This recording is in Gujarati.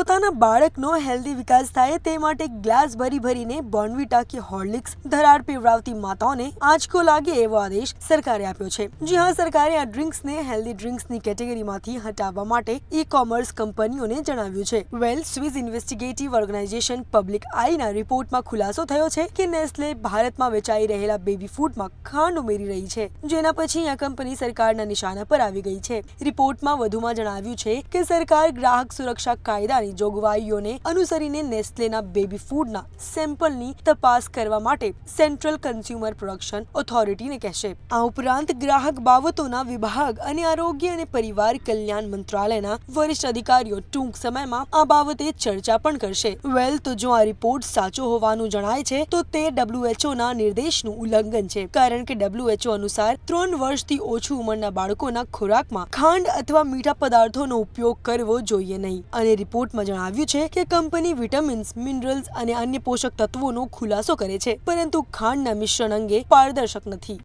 પોતાના બાળકનો હેલ્ધી વિકાસ થાય તે માટે ગ્લાસ ભરીને બોર્નવિટા કે હોર્લિક્સ ધરાડ પીવડાવતી માતાઓને આંચકો લાગે એવો આદેશ સરકારે આપ્યો છે। જી હા, સરકારે આ ડ્રિંક્સને હેલ્ધી ડ્રિંક્સની કેટેગરીમાંથી હટાવવા માટે ઈ-કોમર્સ કંપનીઓને જણાવ્યું છે। સ્વિસ ઇન્વેસ્ટિગેટિવ ઓર્ગેનાઇઝેશન પબ્લિક આઈના રિપોર્ટમાં ખુલાસો થયો છે કે નેસ્લે ભારતમાં વેચાઈ રહેલા બેબી ફૂડમાં ખાંડ ઉમેરી રહી છે, જેના પછી આ કંપની સરકારના નિશાના પર આવી ગઈ છે। રિપોર્ટમાં વધુમાં જણાવ્યું છે કે સરકાર ગ્રાહક સુરક્ષા કાયદાની જોગવાઈઓને અનુસરીને નેસ્લેના બેબી ફૂડના સેમ્પલની તપાસ કરવા માટે સેન્ટ્રલ કન્ઝ્યુમર પ્રોડક્શન ઓથોરિટીને કહેશે। આ ઉપરાંત ગ્રાહક બાબતોના વિભાગ અને આરોગ્ય અને પરિવાર કલ્યાણ મંત્રાલયના વરિષ્ઠ અધિકારીઓ ટૂંક સમયમાં આ બાબતે ચર્ચા પણ કરશે। તો જો આ રિપોર્ટ સાચો હોવાનું જણાય છે તો તે WHO ના નિર્દેશનું ઉલ્લંઘન છે, કારણ કે WHO અનુસાર 3 વર્ષથી ઓછી ઉંમરના બાળકોના ખોરાકમાં ખાંડ અથવા મીઠા પદાર્થોનો ઉપયોગ કરવો જોઈએ નહીં। અને રિપોર્ટમાં જણાવ્યું છે કે કંપની વિટામિન્સ, મિનરલ્સ અને અન્ય પોષક તત્વોનો ખુલાસો કરે છે, પરંતુ ખાંડના મિશ્રણ અંગે પારદર્શક નથી।